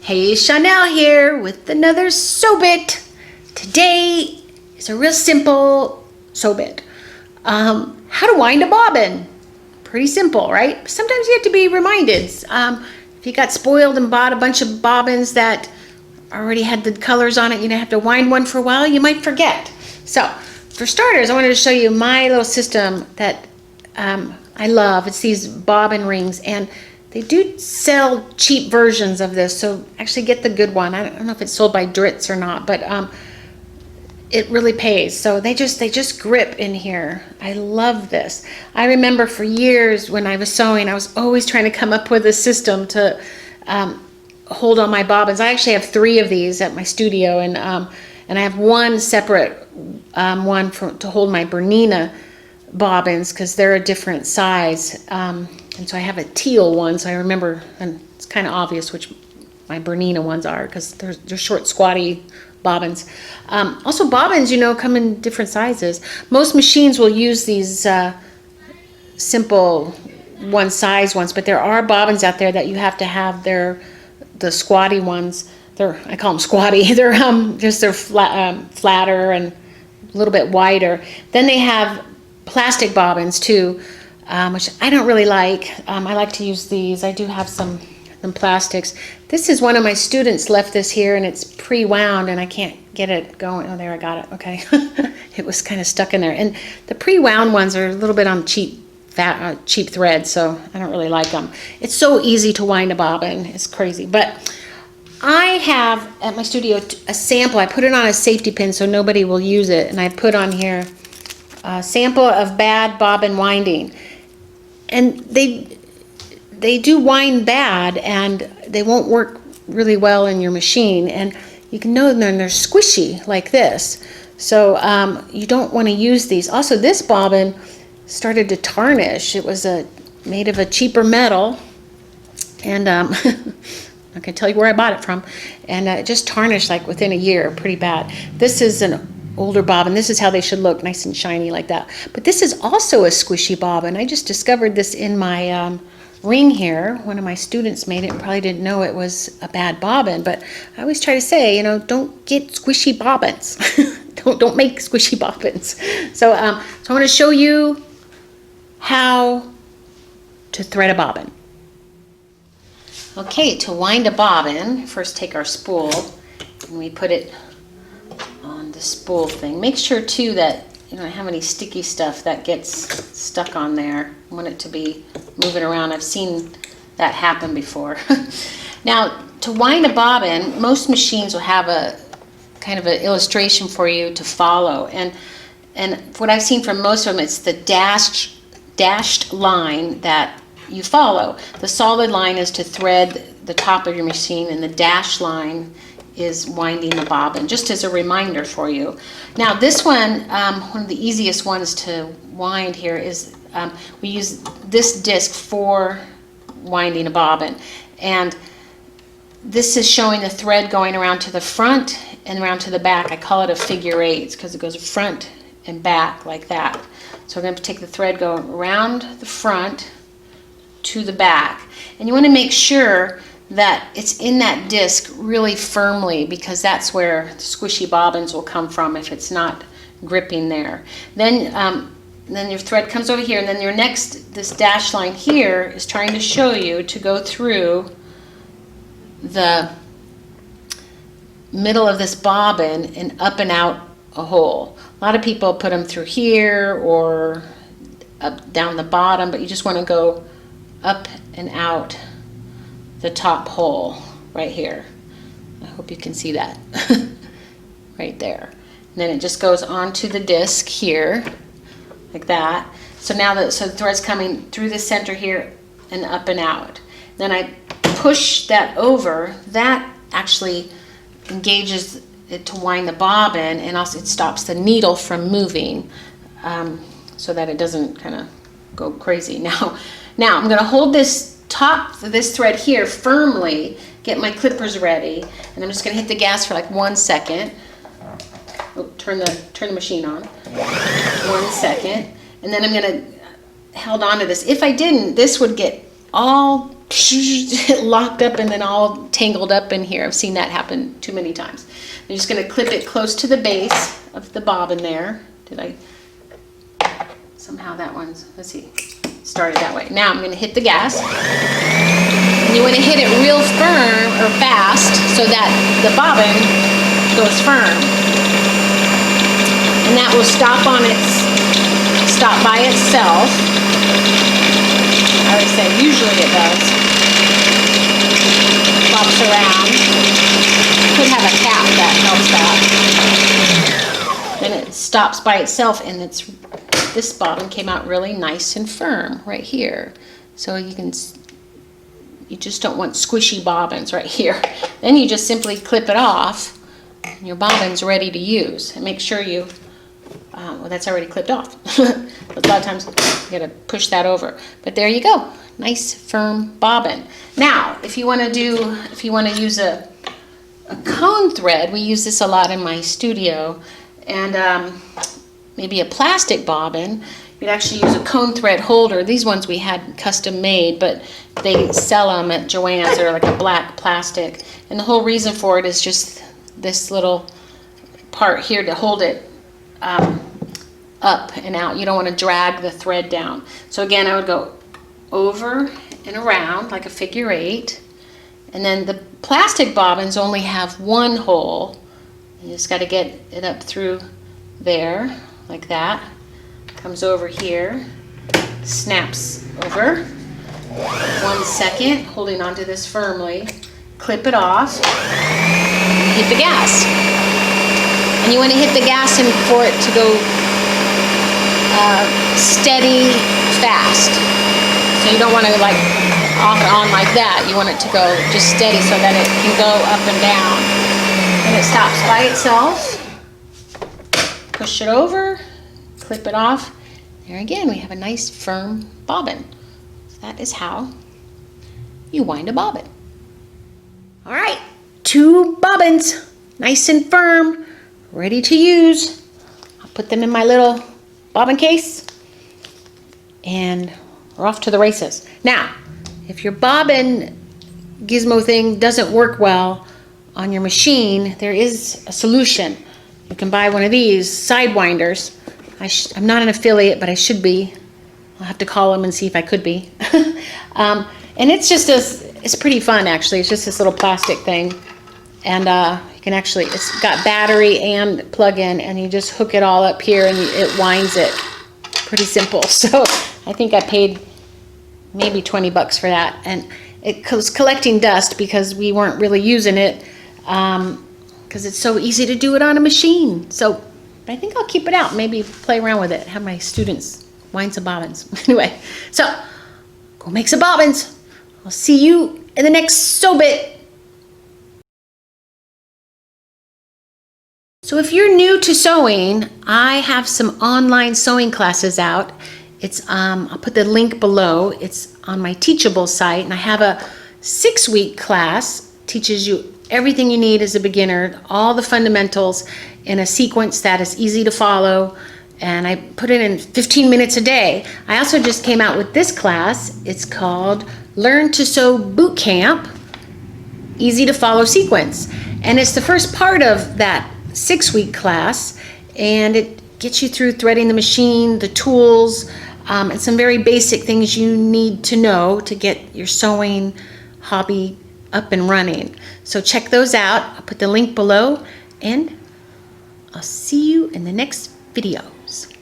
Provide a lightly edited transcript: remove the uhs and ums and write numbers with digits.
Hey, Chanel here with another sew bit. Today is a real simple sew bit. How to wind a bobbin. Pretty simple, right? Sometimes you have to be reminded. If you got spoiled and bought a bunch of bobbins that already had the colors on it, you don't have to wind one for a while, you might forget. So, for starters, I wanted to show you my little system that I love. It's these bobbin rings, and they do sell cheap versions of this, so actually get the good one. I don't know if it's sold by Dritz or not, but it really pays. So they just grip in here. I love this. I remember for years when I was sewing, I was always trying to come up with a system to hold on my bobbins. I actually have 3 of these at my studio, and I have one separate one to hold my Bernina bobbins because they're a different size. And so I have a teal one, so I remember, and it's kind of obvious which my Bernina ones are because they're short, squatty bobbins. Also, bobbins, come in different sizes. Most machines will use these simple one size ones, but there are bobbins out there that you have to have. The squatty ones. I call them squatty. They're flatter and a little bit wider. Then they have plastic bobbins too, which I don't really like. I like to use these. I do have some plastics. This is one of my students left this here, and it's pre-wound, and I can't get it going. Oh, there, I got it. Okay. It was kind of stuck in there. And the pre-wound ones are a little bit on cheap thread, so I don't really like them. It's so easy to wind a bobbin. It's crazy. But I have at my studio a sample. I put it on a safety pin so nobody will use it, and I put on here a sample of bad bobbin winding. And they do wind bad, and they won't work really well in your machine, and you can know them, they're squishy like this, so you don't want to use these. Also, this bobbin started to tarnish. It was made of a cheaper metal, and I can tell you where I bought it from, and it just tarnished like within a year, pretty bad. This is an older bobbin. This is how they should look, nice and shiny like that. But this is also a squishy bobbin. I just discovered this in my ring here. One of my students made it and probably didn't know it was a bad bobbin, but I always try to say, don't get squishy bobbins. don't make squishy bobbins. So I want to show you how to thread a bobbin. Okay, to wind a bobbin, first take our spool and we put it on the spool thing. Make sure too that you don't have any sticky stuff that gets stuck on there. I want it to be moving around. I've seen that happen before. Now, to wind a bobbin, most machines will have a kind of an illustration for you to follow. And what I've seen from most of them, it's the dashed line that you follow. The solid line is to thread the top of your machine, and the dashed line is winding the bobbin, just as a reminder for you. Now this one of the easiest ones to wind here is we use this disc for winding a bobbin, and this is showing the thread going around to the front and around to the back. I call it a figure 8 because it goes front and back like that. So we're going to take the thread going around the front to the back, and you want to make sure that it's in that disc really firmly, because that's where the squishy bobbins will come from if it's not gripping there. Then your thread comes over here, and then this dash line here is trying to show you to go through the middle of this bobbin and up and out a hole. A lot of people put them through here or up down the bottom, but you just want to go up and out the top hole right here. I hope you can see that. Right there. And then it just goes onto the disc here like that. So now the thread's coming through the center here and up and out. Then I push that over. That actually engages it to wind the bobbin, and also it stops the needle from moving so that it doesn't kind of go crazy. Now I'm going to hold this top of this thread here firmly, get my clippers ready, and I'm just going to hit the gas for like 1 second. Oh, turn the machine on. 1 second, and then I'm going to hold on to this. If I didn't, this would get all locked up and then all tangled up in here. I've seen that happen too many times. I'm just going to clip it close to the base of the bobbin there. Did I? Somehow that one's, let's see, started that way. Now I'm going to hit the gas. And you want to hit it real firm or fast so that the bobbin goes firm. And that will stop by itself. I would say usually it does. Flops around. Could have a cap that helps that. Then it stops by itself, and this bobbin came out really nice and firm right here. So you just don't want squishy bobbins right here. Then you just simply clip it off, and your bobbin's ready to use. And make sure you, well, that's already clipped off. A lot of times you gotta push that over. But there you go, nice firm bobbin. Now, if you want to use a cone thread, we use this a lot in my studio, and maybe a plastic bobbin, you'd actually use a cone thread holder. These ones we had custom made, but they sell them at Joann's. They're like a black plastic, and the whole reason for it is just this little part here to hold it up and out. You don't want to drag the thread down. So again, I would go over and around like a figure 8, and then the plastic bobbins only have one hole. You just got to get it up through there like that. Comes over here, snaps over. 1 second, holding onto this firmly. Clip it off. And hit the gas. And you want to hit the gas and for it to go steady, fast. So you don't want to like off and on like that. You want it to go just steady so that it can go up and down. And it stops by itself. Push it over, clip it off. There again, we have a nice firm bobbin. So that is how you wind a bobbin. All right, 2 bobbins, nice and firm, ready to use. I'll put them in my little bobbin case, and we're off to the races. Now, if your bobbin gizmo thing doesn't work well on your machine, there is a solution. You can buy one of these side winders. I'm not an affiliate, but I should be. I'll have to call them and see if I could be. And it's just it's pretty fun actually. It's just this little plastic thing, and you can actually, it's got battery and plug-in, and you just hook it all up here and it winds it. Pretty simple. So I think I paid maybe 20 bucks for that, and it was collecting dust because we weren't really using it. Because it's so easy to do it on a machine. So I think I'll keep it out, maybe play around with it, have my students wind some bobbins. Anyway, so go make some bobbins. I'll see you in the next sew bit. So if you're new to sewing, I have some online sewing classes out. It's I'll put the link below. It's on my Teachable site, and I have a 6-week class, teaches you everything you need as a beginner, all the fundamentals in a sequence that is easy to follow, and I put it in 15 minutes a day. I also just came out with this class. It's called Learn to Sew Boot Camp, Easy to Follow Sequence, and it's the first part of that 6-week class, and it gets you through threading the machine, the tools, and some very basic things you need to know to get your sewing hobby up and running. So check those out. I'll put the link below, and I'll see you in the next videos.